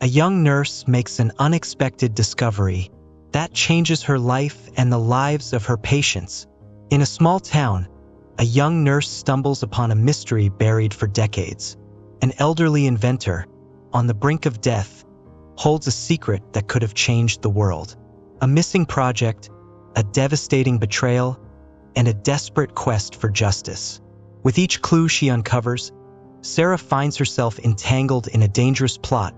A young nurse makes an unexpected discovery that changes her life and the lives of her patients. In a small town, a young nurse stumbles upon a mystery buried for decades. An elderly inventor, on the brink of death, holds a secret that could have changed the world. A missing project, a devastating betrayal, and a desperate quest for justice. With each clue she uncovers, Sarah finds herself entangled in a dangerous plot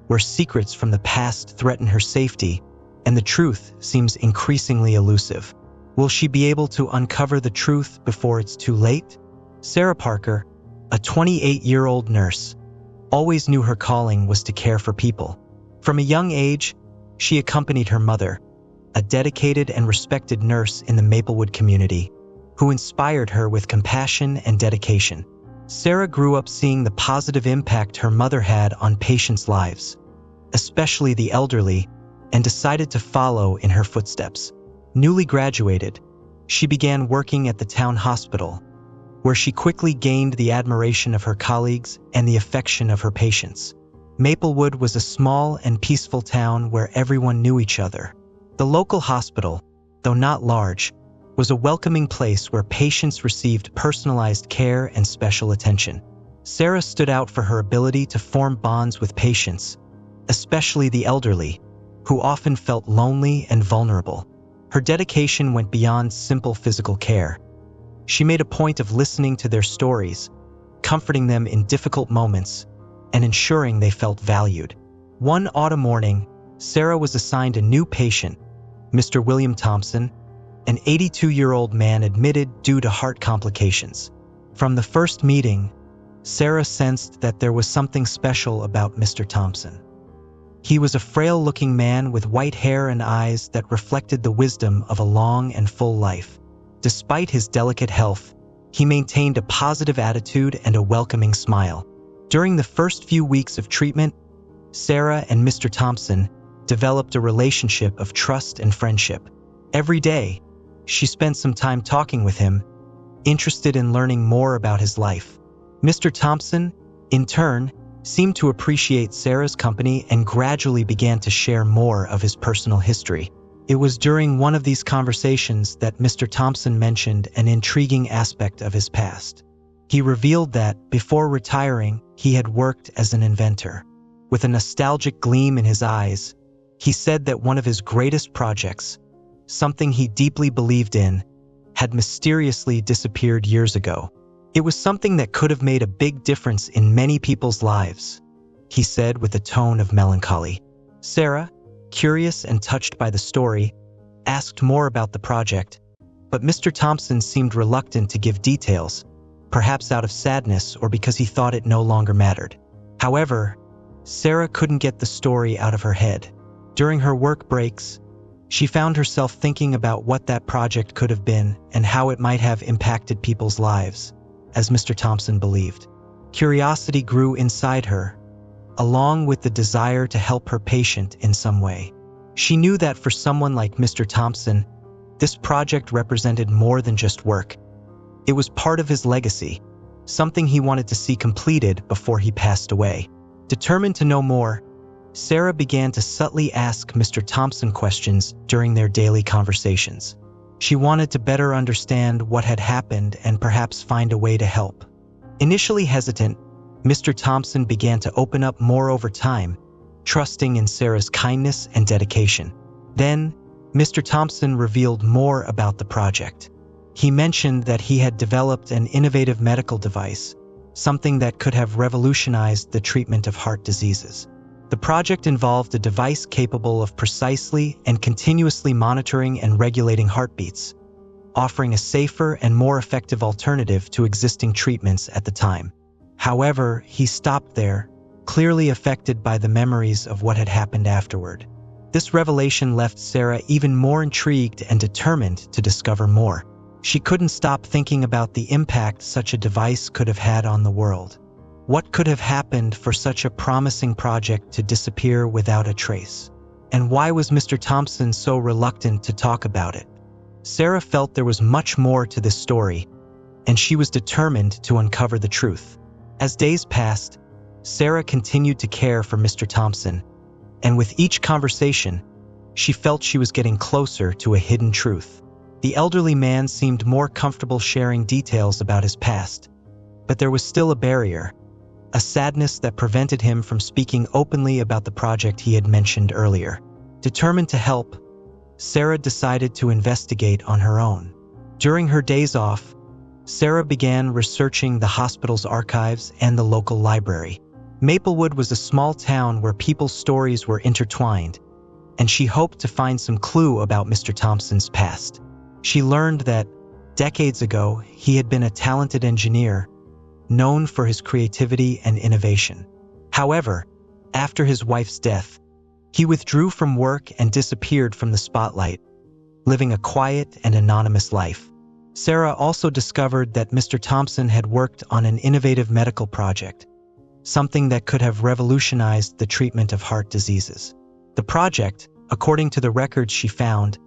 where secrets from the past threaten her safety and the truth seems increasingly elusive. Will she be able to uncover the truth before it's too late? Sarah Parker, a 28-year-old nurse, always knew her calling was to care for people. From a young age, she accompanied her mother, a dedicated and respected nurse in the Maplewood community, who inspired her with compassion and dedication. Sarah grew up seeing the positive impact her mother had on patients' lives, especially the elderly, and decided to follow in her footsteps. Newly graduated, she began working at the town hospital, where she quickly gained the admiration of her colleagues and the affection of her patients. Maplewood was a small and peaceful town where everyone knew each other. The local hospital, though not large, was a welcoming place where patients received personalized care and special attention. Sarah stood out for her ability to form bonds with patients, especially the elderly, who often felt lonely and vulnerable. Her dedication went beyond simple physical care. She made a point of listening to their stories, comforting them in difficult moments, and ensuring they felt valued. One autumn morning, Sarah was assigned a new patient, Mr. William Thompson, an 82-year-old man admitted due to heart complications. From the first meeting, Sarah sensed that there was something special about Mr. Thompson. He was a frail-looking man with white hair and eyes that reflected the wisdom of a long and full life. Despite his delicate health, he maintained a positive attitude and a welcoming smile. During the first few weeks of treatment, Sarah and Mr. Thompson developed a relationship of trust and friendship. Every day, she spent some time talking with him, interested in learning more about his life. Mr. Thompson, in turn, seemed to appreciate Sarah's company and gradually began to share more of his personal history. It was during one of these conversations that Mr. Thompson mentioned an intriguing aspect of his past. He revealed that, before retiring, he had worked as an inventor. With a nostalgic gleam in his eyes, he said that one of his greatest projects, something he deeply believed in, had mysteriously disappeared years ago. It was something that could have made a big difference in many people's lives, he said with a tone of melancholy. Sarah, curious and touched by the story, asked more about the project, but Mr. Thompson seemed reluctant to give details, perhaps out of sadness or because he thought it no longer mattered. However, Sarah couldn't get the story out of her head. During her work breaks, she found herself thinking about what that project could have been and how it might have impacted people's lives, as Mr. Thompson believed. Curiosity grew inside her, along with the desire to help her patient in some way. She knew that for someone like Mr. Thompson, this project represented more than just work. It was part of his legacy, something he wanted to see completed before he passed away. Determined to know more, Sarah began to subtly ask Mr. Thompson questions during their daily conversations. She wanted to better understand what had happened and perhaps find a way to help. Initially hesitant, Mr. Thompson began to open up more over time, trusting in Sarah's kindness and dedication. Then, Mr. Thompson revealed more about the project. He mentioned that he had developed an innovative medical device, something that could have revolutionized the treatment of heart diseases. The project involved a device capable of precisely and continuously monitoring and regulating heartbeats, offering a safer and more effective alternative to existing treatments at the time. However, he stopped there, clearly affected by the memories of what had happened afterward. This revelation left Sarah even more intrigued and determined to discover more. She couldn't stop thinking about the impact such a device could have had on the world. What could have happened for such a promising project to disappear without a trace? And why was Mr. Thompson so reluctant to talk about it? Sarah felt there was much more to this story, and she was determined to uncover the truth. As days passed, Sarah continued to care for Mr. Thompson, and with each conversation, she felt she was getting closer to a hidden truth. The elderly man seemed more comfortable sharing details about his past, but there was still a barrier, a sadness that prevented him from speaking openly about the project he had mentioned earlier. Determined to help, Sarah decided to investigate on her own. During her days off, Sarah began researching the hospital's archives and the local library. Maplewood was a small town where people's stories were intertwined, and she hoped to find some clue about Mr. Thompson's past. She learned that, decades ago, he had been a talented engineer, known for his creativity and innovation. However, after his wife's death, he withdrew from work and disappeared from the spotlight, living a quiet and anonymous life. Sarah also discovered that Mr. Thompson had worked on an innovative medical project, something that could have revolutionized the treatment of heart diseases. The project, according to the records she found,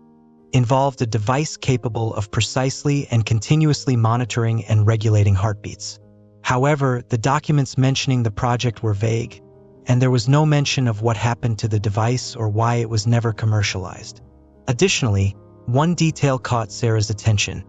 involved a device capable of precisely and continuously monitoring and regulating heartbeats. However, the documents mentioning the project were vague, and there was no mention of what happened to the device or why it was never commercialized. Additionally, one detail caught Sarah's attention.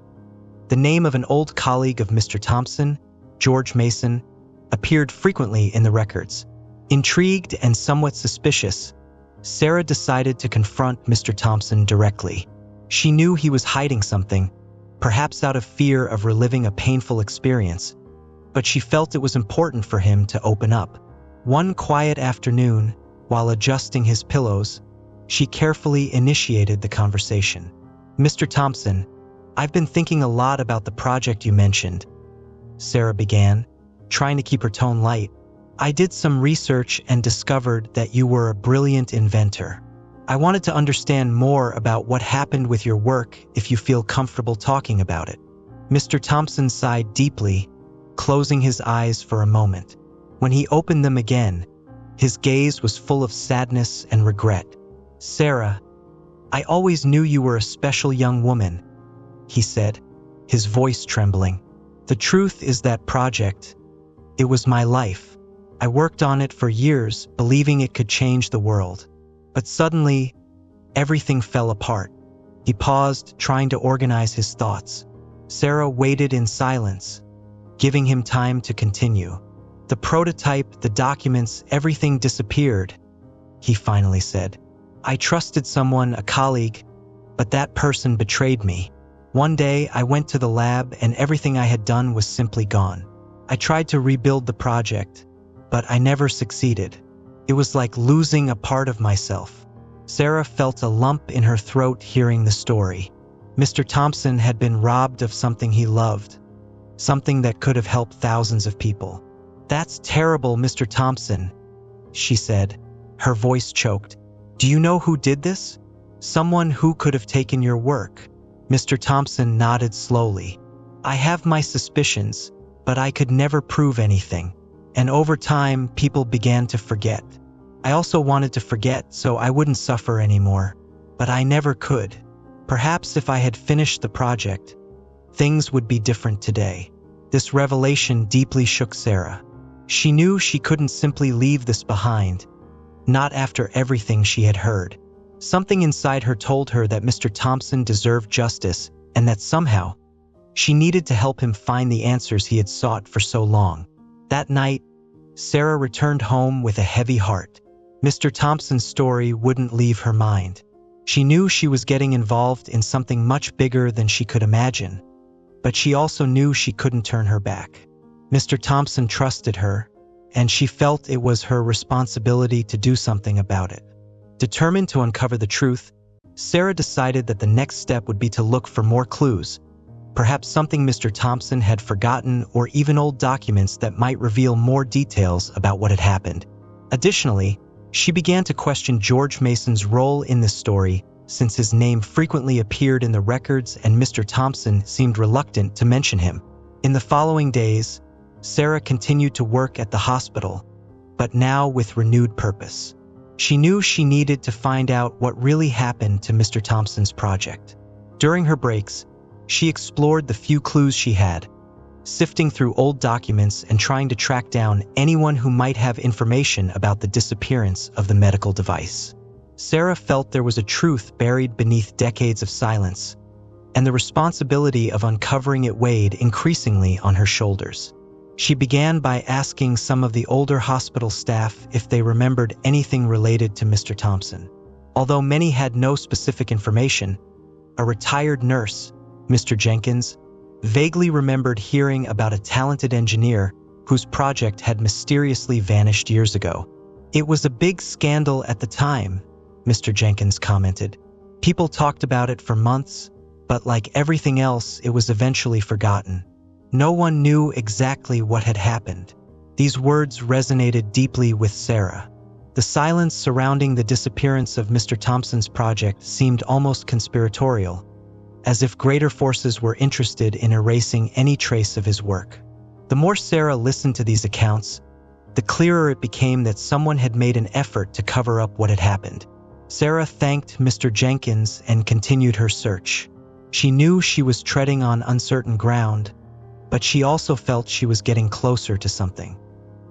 The name of an old colleague of Mr. Thompson, George Mason, appeared frequently in the records. Intrigued and somewhat suspicious, Sarah decided to confront Mr. Thompson directly. She knew he was hiding something, perhaps out of fear of reliving a painful experience, but she felt it was important for him to open up. One quiet afternoon, while adjusting his pillows, she carefully initiated the conversation. "Mr. Thompson, I've been thinking a lot about the project you mentioned," Sarah began, trying to keep her tone light. "I did some research and discovered that you were a brilliant inventor. I wanted to understand more about what happened with your work if you feel comfortable talking about it." Mr. Thompson sighed deeply, closing his eyes for a moment. When he opened them again, his gaze was full of sadness and regret. "Sarah, I always knew you were a special young woman," he said, his voice trembling. "The truth is that project, it was my life. I worked on it for years, believing it could change the world. But suddenly, everything fell apart." He paused, trying to organize his thoughts. Sarah waited in silence, giving him time to continue. "The prototype, the documents, everything disappeared," he finally said. "I trusted someone, a colleague, but that person betrayed me. One day, I went to the lab and everything I had done was simply gone. I tried to rebuild the project, but I never succeeded. It was like losing a part of myself." Sarah felt a lump in her throat hearing the story. Mr. Thompson had been robbed of something he loved, something that could have helped thousands of people. "That's terrible, Mr. Thompson," she said, her voice choked. "Do you know who did this? Someone who could have taken your work?" Mr. Thompson nodded slowly. "I have my suspicions, but I could never prove anything. And over time, people began to forget. I also wanted to forget so I wouldn't suffer anymore, but I never could. Perhaps if I had finished the project, things would be different today." This revelation deeply shook Sarah. She knew she couldn't simply leave this behind, not after everything she had heard. Something inside her told her that Mr. Thompson deserved justice and that somehow, she needed to help him find the answers he had sought for so long. That night, Sarah returned home with a heavy heart. Mr. Thompson's story wouldn't leave her mind. She knew she was getting involved in something much bigger than she could imagine, but she also knew she couldn't turn her back. Mr. Thompson trusted her, and she felt it was her responsibility to do something about it. Determined to uncover the truth, Sarah decided that the next step would be to look for more clues, perhaps something Mr. Thompson had forgotten or even old documents that might reveal more details about what had happened. Additionally, she began to question George Mason's role in this story, since his name frequently appeared in the records and Mr. Thompson seemed reluctant to mention him. In the following days, Sarah continued to work at the hospital, but now with renewed purpose. She knew she needed to find out what really happened to Mr. Thompson's project. During her breaks, she explored the few clues she had, sifting through old documents and trying to track down anyone who might have information about the disappearance of the medical device. Sarah felt there was a truth buried beneath decades of silence, and the responsibility of uncovering it weighed increasingly on her shoulders. She began by asking some of the older hospital staff if they remembered anything related to Mr. Thompson. Although many had no specific information, a retired nurse, Mr. Jenkins, vaguely remembered hearing about a talented engineer whose project had mysteriously vanished years ago. "It was a big scandal at the time," Mr. Jenkins commented. "People talked about it for months, but like everything else, it was eventually forgotten. No one knew exactly what had happened." These words resonated deeply with Sarah. The silence surrounding the disappearance of Mr. Thompson's project seemed almost conspiratorial, as if greater forces were interested in erasing any trace of his work. The more Sarah listened to these accounts, the clearer it became that someone had made an effort to cover up what had happened. Sarah thanked Mr. Jenkins and continued her search. She knew she was treading on uncertain ground, but she also felt she was getting closer to something.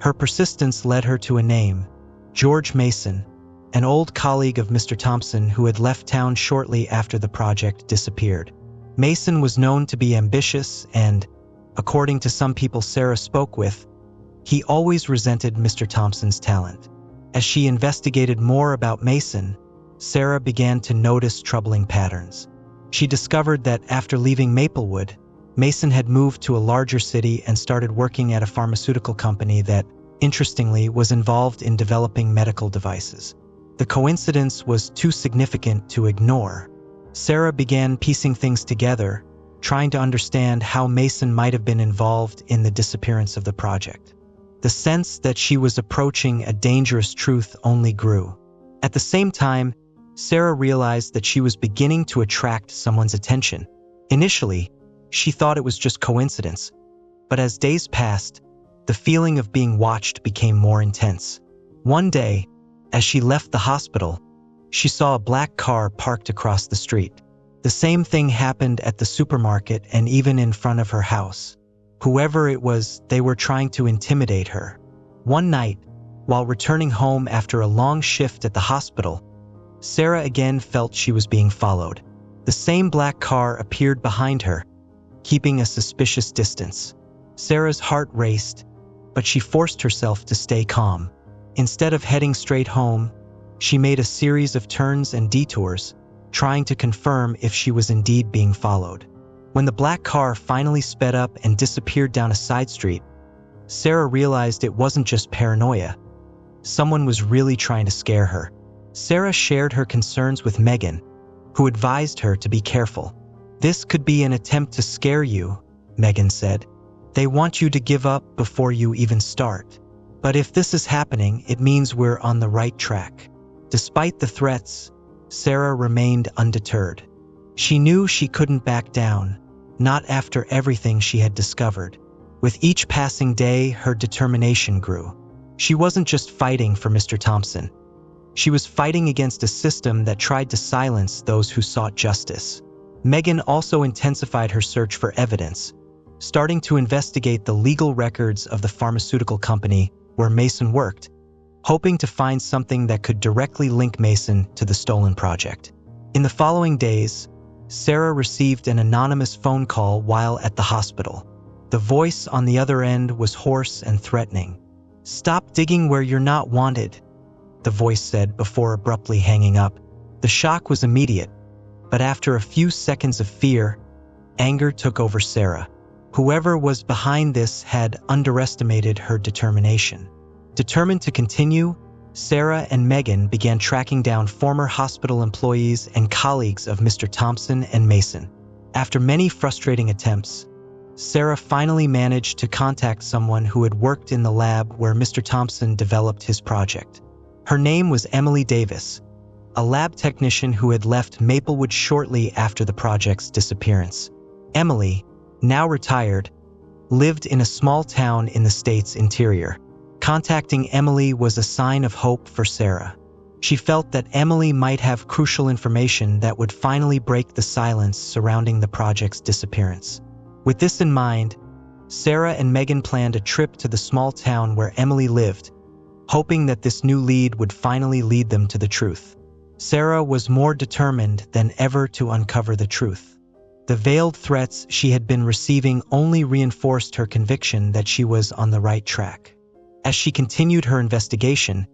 Her persistence led her to a name: George Mason, an old colleague of Mr. Thompson who had left town shortly after the project disappeared. Mason was known to be ambitious and, according to some people Sarah spoke with, he always resented Mr. Thompson's talent. As she investigated more about Mason, Sarah began to notice troubling patterns. She discovered that after leaving Maplewood, Mason had moved to a larger city and started working at a pharmaceutical company that, interestingly, was involved in developing medical devices. The coincidence was too significant to ignore. Sarah began piecing things together, trying to understand how Mason might have been involved in the disappearance of the project. The sense that she was approaching a dangerous truth only grew. At the same time, Sarah realized that she was beginning to attract someone's attention. Initially, she thought it was just coincidence, but as days passed, the feeling of being watched became more intense. One day, as she left the hospital, she saw a black car parked across the street. The same thing happened at the supermarket and even in front of her house. Whoever it was, they were trying to intimidate her. One night, while returning home after a long shift at the hospital, Sarah again felt she was being followed. The same black car appeared behind her, keeping a suspicious distance. Sarah's heart raced, but she forced herself to stay calm. Instead of heading straight home, she made a series of turns and detours, trying to confirm if she was indeed being followed. When the black car finally sped up and disappeared down a side street, Sarah realized it wasn't just paranoia. Someone was really trying to scare her. Sarah shared her concerns with Megan, who advised her to be careful. "This could be an attempt to scare you," Megan said. "They want you to give up before you even start. But if this is happening, it means we're on the right track." Despite the threats, Sarah remained undeterred. She knew she couldn't back down, not after everything she had discovered. With each passing day, her determination grew. She wasn't just fighting for Mr. Thompson. She was fighting against a system that tried to silence those who sought justice. Megan also intensified her search for evidence, starting to investigate the legal records of the pharmaceutical company where Mason worked, hoping to find something that could directly link Mason to the stolen project. In the following days, Sarah received an anonymous phone call while at the hospital. The voice on the other end was hoarse and threatening. "Stop digging where you're not wanted," the voice said before abruptly hanging up. The shock was immediate, but after a few seconds of fear, anger took over Sarah. Whoever was behind this had underestimated her determination. Determined to continue, Sarah and Megan began tracking down former hospital employees and colleagues of Mr. Thompson and Mason. After many frustrating attempts, Sarah finally managed to contact someone who had worked in the lab where Mr. Thompson developed his project. Her name was Emily Davis, a lab technician who had left Maplewood shortly after the project's disappearance. Emily, now retired, lived in a small town in the state's interior. Contacting Emily was a sign of hope for Sarah. She felt that Emily might have crucial information that would finally break the silence surrounding the project's disappearance. With this in mind, Sarah and Megan planned a trip to the small town where Emily lived, hoping that this new lead would finally lead them to the truth. Sarah was more determined than ever to uncover the truth. The veiled threats she had been receiving only reinforced her conviction that she was on the right track. As she continued her investigation,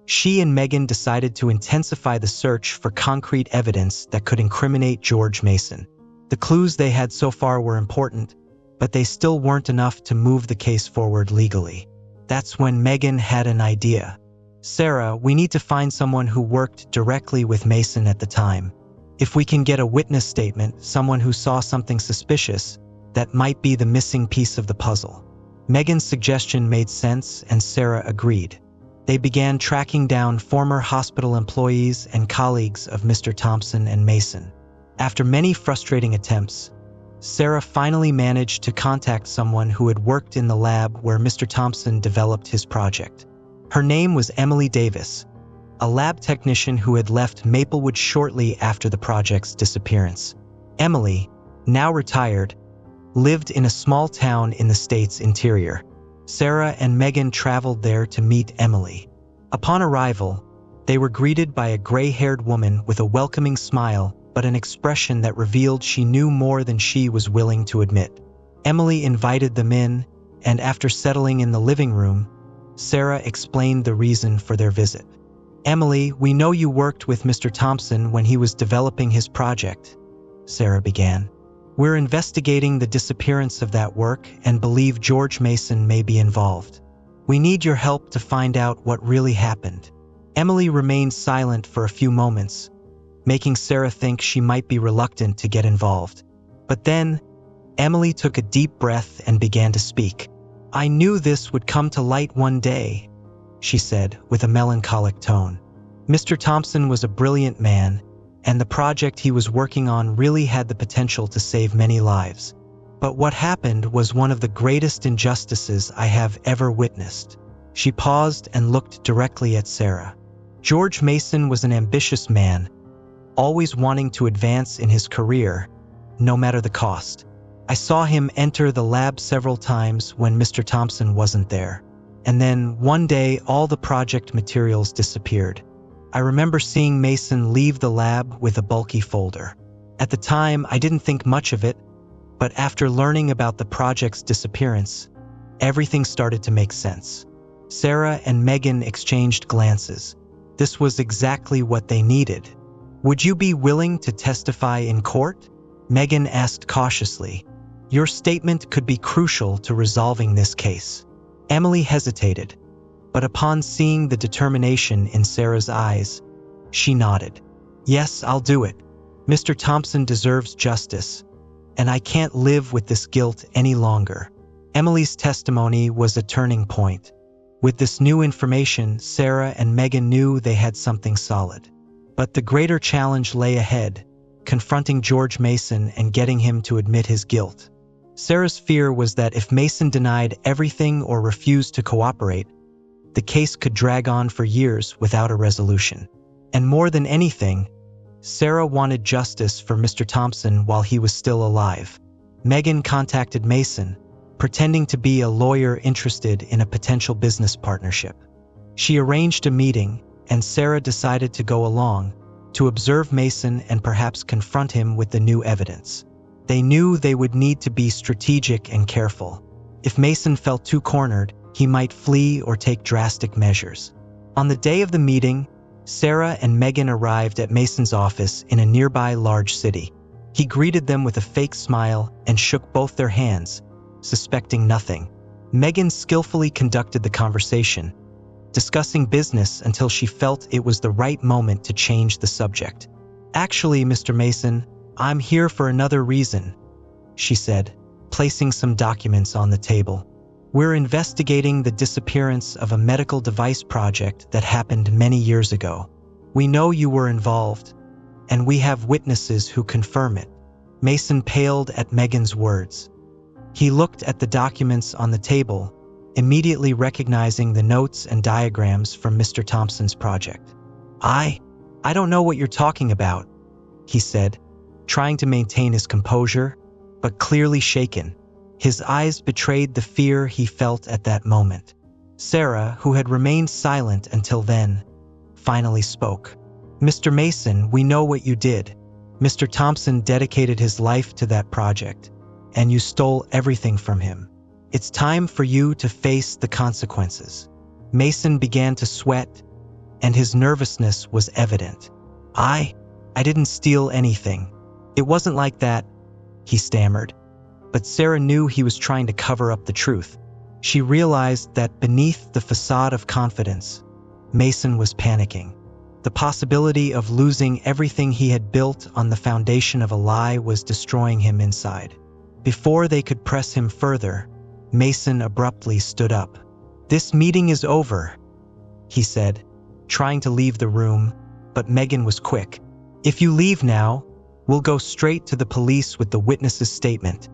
she and Megan decided to intensify the search for concrete evidence that could incriminate George Mason. The clues they had so far were important, but they still weren't enough to move the case forward legally. That's when Megan had an idea. "Sarah, we need to find someone who worked directly with Mason at the time. If we can get a witness statement, someone who saw something suspicious, that might be the missing piece of the puzzle." Megan's suggestion made sense, and Sarah agreed. They began tracking down former hospital employees and colleagues of Mr. Thompson and Mason. After many frustrating attempts, Sarah finally managed to contact someone who had worked in the lab where Mr. Thompson developed his project. Her name was Emily Davis, a lab technician who had left Maplewood shortly after the project's disappearance. Emily, now retired, lived in a small town in the state's interior. Sarah and Megan traveled there to meet Emily. Upon arrival, they were greeted by a gray-haired woman with a welcoming smile, but an expression that revealed she knew more than she was willing to admit. Emily invited them in, and after settling in the living room, Sarah explained the reason for their visit. "Emily, we know you worked with Mr. Thompson when he was developing his project," Sarah began. "We're investigating the disappearance of that work and believe George Mason may be involved. We need your help to find out what really happened." Emily remained silent for a few moments, making Sarah think she might be reluctant to get involved. But then, Emily took a deep breath and began to speak. "I knew this would come to light one day," she said with a melancholic tone. "Mr. Thompson was a brilliant man, and the project he was working on really had the potential to save many lives. But what happened was one of the greatest injustices I have ever witnessed." She paused and looked directly at Sarah. "George Mason was an ambitious man, always wanting to advance in his career, no matter the cost. I saw him enter the lab several times when Mr. Thompson wasn't there. And then, one day, all the project materials disappeared. I remember seeing Mason leave the lab with a bulky folder. At the time, I didn't think much of it, but after learning about the project's disappearance, everything started to make sense." Sarah and Megan exchanged glances. This was exactly what they needed. "Would you be willing to testify in court?" Megan asked cautiously. "Your statement could be crucial to resolving this case." Emily hesitated, but upon seeing the determination in Sarah's eyes, she nodded. "Yes, I'll do it. Mr. Thompson deserves justice, and I can't live with this guilt any longer." Emily's testimony was a turning point. With this new information, Sarah and Megan knew they had something solid. But the greater challenge lay ahead, confronting George Mason and getting him to admit his guilt. Sarah's fear was that if Mason denied everything or refused to cooperate, the case could drag on for years without a resolution. And more than anything, Sarah wanted justice for Mr. Thompson while he was still alive. Megan contacted Mason, pretending to be a lawyer interested in a potential business partnership. She arranged a meeting, and Sarah decided to go along, to observe Mason and perhaps confront him with the new evidence. They knew they would need to be strategic and careful. If Mason felt too cornered, he might flee or take drastic measures. On the day of the meeting, Sarah and Megan arrived at Mason's office in a nearby large city. He greeted them with a fake smile and shook both their hands, suspecting nothing. Megan skillfully conducted the conversation, discussing business until she felt it was the right moment to change the subject. "Actually, Mr. Mason, I'm here for another reason," she said, placing some documents on the table. "We're investigating the disappearance of a medical device project that happened many years ago. We know you were involved, and we have witnesses who confirm it." Mason paled at Megan's words. He looked at the documents on the table, immediately recognizing the notes and diagrams from Mr. Thompson's project. I don't know what you're talking about," he said, trying to maintain his composure, but clearly shaken. His eyes betrayed the fear he felt at that moment. Sarah, who had remained silent until then, finally spoke. "Mr. Mason, we know what you did. Mr. Thompson dedicated his life to that project, and you stole everything from him. It's time for you to face the consequences." Mason began to sweat, and his nervousness was evident. I didn't steal anything. It wasn't like that," he stammered. But Sarah knew he was trying to cover up the truth. She realized that beneath the facade of confidence, Mason was panicking. The possibility of losing everything he had built on the foundation of a lie was destroying him inside. Before they could press him further, Mason abruptly stood up. "This meeting is over," he said, trying to leave the room, but Megan was quick. "If you leave now, we'll go straight to the police with the witness's statement,"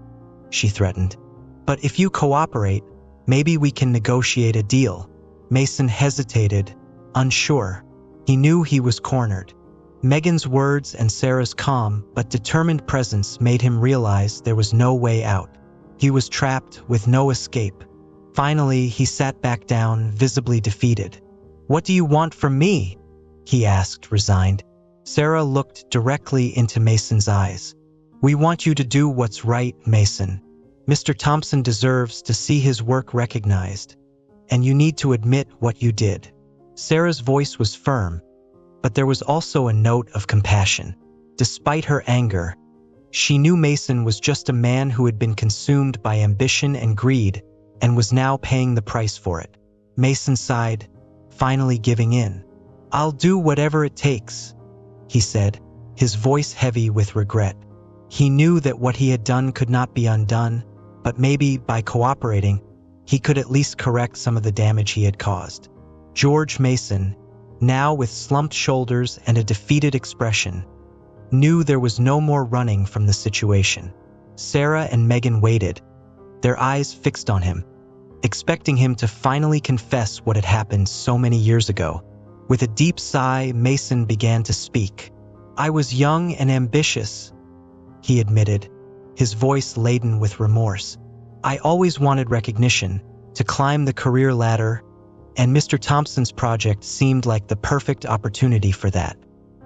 she threatened. "But if you cooperate, maybe we can negotiate a deal." Mason hesitated, unsure. He knew he was cornered. Megan's words and Sarah's calm but determined presence made him realize there was no way out. He was trapped with no escape. Finally, he sat back down, visibly defeated. "What do you want from me?" he asked, resigned. Sarah looked directly into Mason's eyes. "We want you to do what's right, Mason. Mr. Thompson deserves to see his work recognized, and you need to admit what you did." Sarah's voice was firm, but there was also a note of compassion. Despite her anger, she knew Mason was just a man who had been consumed by ambition and greed and was now paying the price for it. Mason sighed, finally giving in. "I'll do whatever it takes," he said, his voice heavy with regret. He knew that what he had done could not be undone, but maybe by cooperating, he could at least correct some of the damage he had caused. George Mason, now with slumped shoulders and a defeated expression, knew there was no more running from the situation. Sarah and Megan waited, their eyes fixed on him, expecting him to finally confess what had happened so many years ago. With a deep sigh, Mason began to speak. "I was young and ambitious," he admitted, his voice laden with remorse. "I always wanted recognition, to climb the career ladder, and Mr. Thompson's project seemed like the perfect opportunity for that.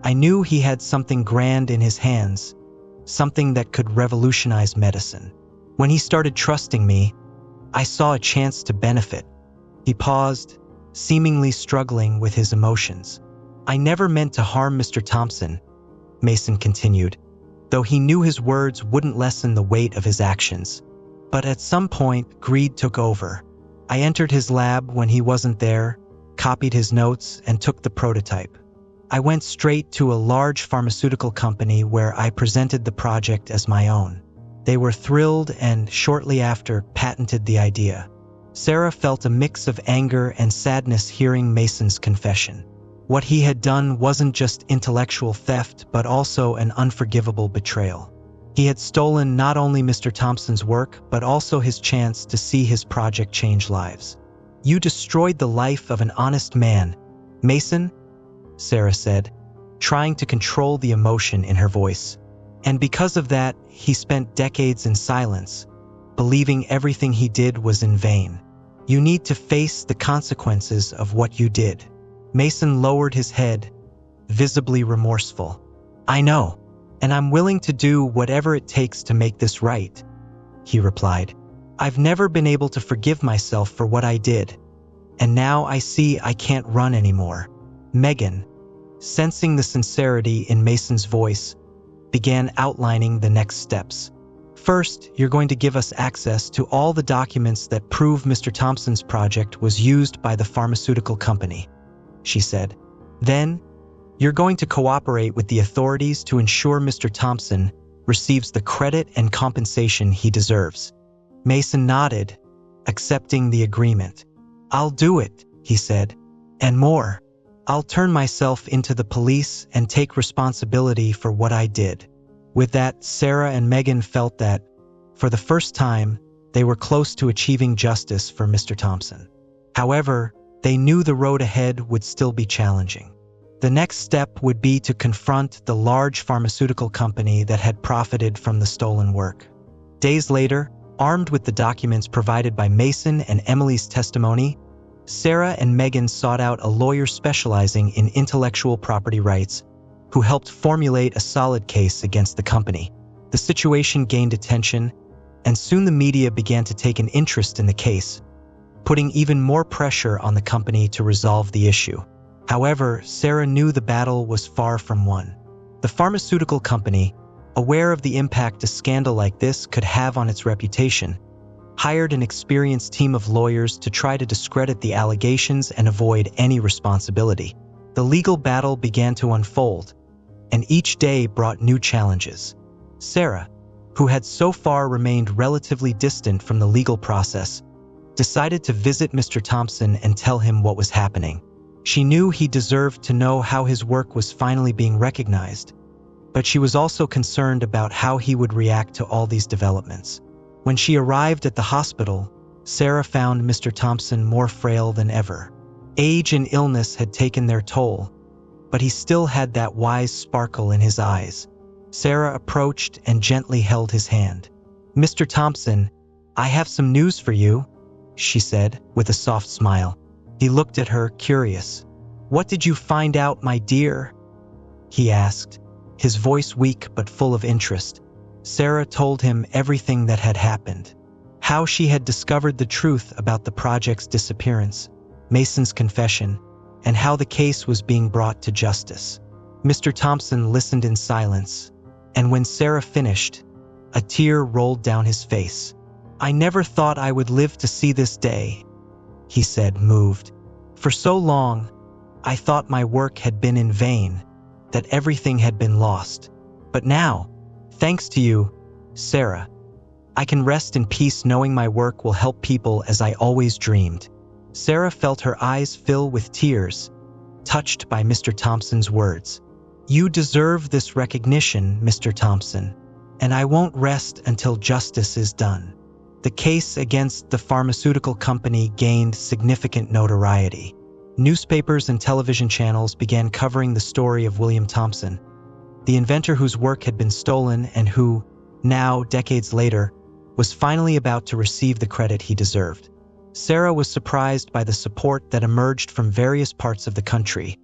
I knew he had something grand in his hands, something that could revolutionize medicine. When he started trusting me, I saw a chance to benefit." He paused, seemingly struggling with his emotions. "I never meant to harm Mr. Thompson," Mason continued, though he knew his words wouldn't lessen the weight of his actions. "But at some point, greed took over. I entered his lab when he wasn't there, copied his notes, and took the prototype. I went straight to a large pharmaceutical company where I presented the project as my own. They were thrilled and, shortly after, patented the idea." Sarah felt a mix of anger and sadness hearing Mason's confession. What he had done wasn't just intellectual theft, but also an unforgivable betrayal. He had stolen not only Mr. Thompson's work, but also his chance to see his project change lives. "You destroyed the life of an honest man, Mason," Sarah said, trying to control the emotion in her voice. "And because of that, he spent decades in silence, believing everything he did was in vain. You need to face the consequences of what you did." Mason lowered his head, visibly remorseful. "I know, and I'm willing to do whatever it takes to make this right," he replied. "I've never been able to forgive myself for what I did, and now I see I can't run anymore." Megan, sensing the sincerity in Mason's voice, began outlining the next steps. "First, you're going to give us access to all the documents that prove Mr. Thompson's project was used by the pharmaceutical company," she said. "Then, you're going to cooperate with the authorities to ensure Mr. Thompson receives the credit and compensation he deserves." Mason nodded, accepting the agreement. "I'll do it," he said, "and more. I'll turn myself into the police and take responsibility for what I did." With that, Sarah and Megan felt that, for the first time, they were close to achieving justice for Mr. Thompson. However, they knew the road ahead would still be challenging. The next step would be to confront the large pharmaceutical company that had profited from the stolen work. Days later, Armed with the documents provided by Mason and Emily's testimony, Sarah and Megan sought out a lawyer specializing in intellectual property rights who helped formulate a solid case against the company. The situation gained attention, and soon the media began to take an interest in the case, putting even more pressure on the company to resolve the issue. However, Sarah knew the battle was far from won. The pharmaceutical company, aware of the impact a scandal like this could have on its reputation, hired an experienced team of lawyers to try to discredit the allegations and avoid any responsibility. The legal battle began to unfold, and each day brought new challenges. Sarah, who had so far remained relatively distant from the legal process, decided to visit Mr. Thompson and tell him what was happening. She knew he deserved to know how his work was finally being recognized, but she was also concerned about how he would react to all these developments. When she arrived at the hospital, Sarah found Mr. Thompson more frail than ever. Age and illness had taken their toll, but he still had that wise sparkle in his eyes. Sarah approached and gently held his hand. "Mr. Thompson, I have some news for you," she said, with a soft smile. He looked at her, curious. "What did you find out, my dear?" he asked, his voice weak but full of interest. Sarah told him everything that had happened. How she had discovered the truth about the project's disappearance, Mason's confession, and how the case was being brought to justice. Mr. Thompson listened in silence, and when Sarah finished, a tear rolled down his face. "I never thought I would live to see this day," he said, moved. "For so long, I thought my work had been in vain, that everything had been lost. But now, thanks to you, Sarah, I can rest in peace knowing my work will help people as I always dreamed." Sarah felt her eyes fill with tears, touched by Mr. Thompson's words. "You deserve this recognition, Mr. Thompson, and I won't rest until justice is done." The case against the pharmaceutical company gained significant notoriety. Newspapers and television channels began covering the story of William Thompson, the inventor whose work had been stolen and who, now, decades later, was finally about to receive the credit he deserved. Sarah was surprised by the support that emerged from various parts of the country,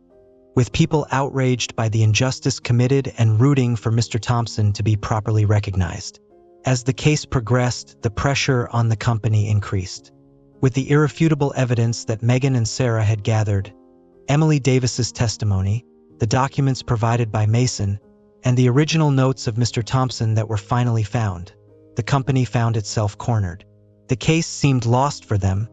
with people outraged by the injustice committed and rooting for Mr. Thompson to be properly recognized. As the case progressed, the pressure on the company increased. With the irrefutable evidence that Megan and Sarah had gathered, Emily Davis's testimony, the documents provided by Mason, and the original notes of Mr. Thompson that were finally found, the company found itself cornered. The case seemed lost for them,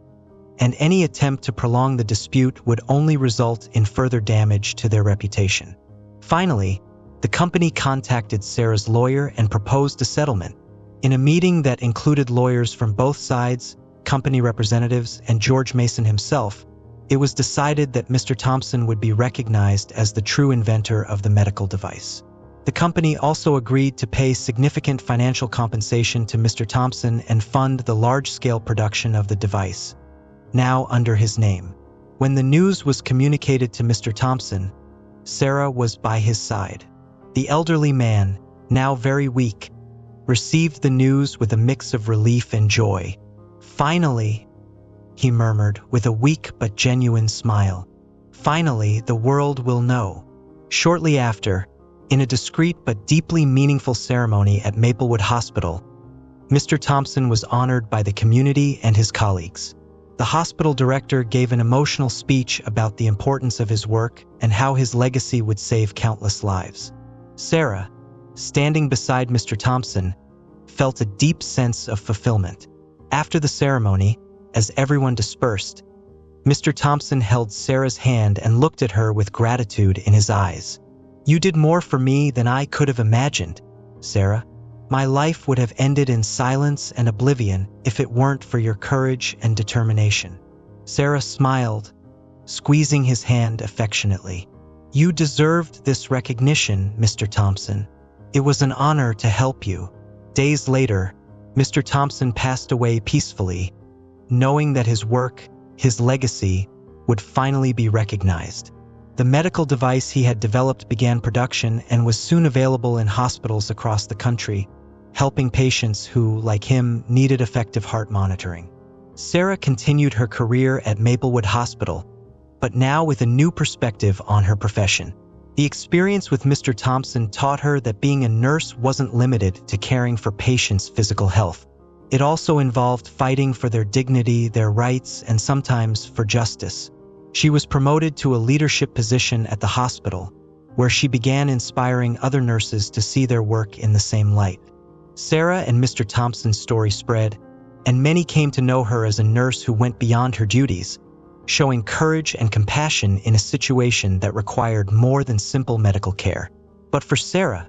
and any attempt to prolong the dispute would only result in further damage to their reputation. Finally, the company contacted Sarah's lawyer and proposed a settlement. In a meeting that included lawyers from both sides, company representatives, and George Mason himself, it was decided that Mr. Thompson would be recognized as the true inventor of the medical device. The company also agreed to pay significant financial compensation to Mr. Thompson and fund the large-scale production of the device, now under his name. When the news was communicated to Mr. Thompson, Sarah was by his side. The elderly man, now very weak, received the news with a mix of relief and joy. "Finally," he murmured with a weak but genuine smile. "Finally, the world will know." Shortly after, in a discreet but deeply meaningful ceremony at Maplewood Hospital, Mr. Thompson was honored by the community and his colleagues. The hospital director gave an emotional speech about the importance of his work and how his legacy would save countless lives. Sarah, standing beside Mr. Thompson, felt a deep sense of fulfillment. After the ceremony, as everyone dispersed, Mr. Thompson held Sarah's hand and looked at her with gratitude in his eyes. "You did more for me than I could have imagined, Sarah. My life would have ended in silence and oblivion if it weren't for your courage and determination." Sarah smiled, squeezing his hand affectionately. "You deserved this recognition, Mr. Thompson. It was an honor to help you." Days later, Mr. Thompson passed away peacefully, knowing that his work, his legacy, would finally be recognized. The medical device he had developed began production and was soon available in hospitals across the country, helping patients who, like him, needed effective heart monitoring. Sarah continued her career at Maplewood Hospital, but now with a new perspective on her profession. The experience with Mr. Thompson taught her that being a nurse wasn't limited to caring for patients' physical health. It also involved fighting for their dignity, their rights, and sometimes for justice. She was promoted to a leadership position at the hospital, where she began inspiring other nurses to see their work in the same light. Sarah and Mr. Thompson's story spread, and many came to know her as a nurse who went beyond her duties, showing courage and compassion in a situation that required more than simple medical care. But for Sarah,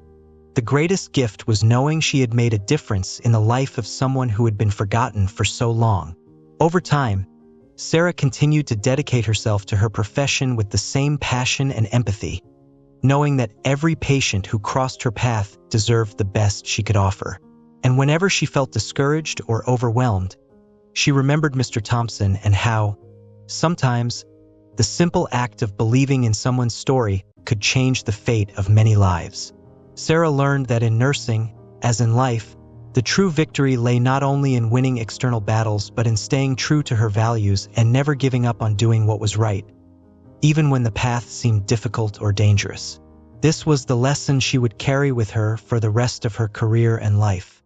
the greatest gift was knowing she had made a difference in the life of someone who had been forgotten for so long. Over time, Sarah continued to dedicate herself to her profession with the same passion and empathy, knowing that every patient who crossed her path deserved the best she could offer. And whenever she felt discouraged or overwhelmed, she remembered Mr. Thompson and how, sometimes, the simple act of believing in someone's story could change the fate of many lives. Sarah learned that in nursing, as in life, the true victory lay not only in winning external battles but in staying true to her values and never giving up on doing what was right, even when the path seemed difficult or dangerous. This was the lesson she would carry with her for the rest of her career and life.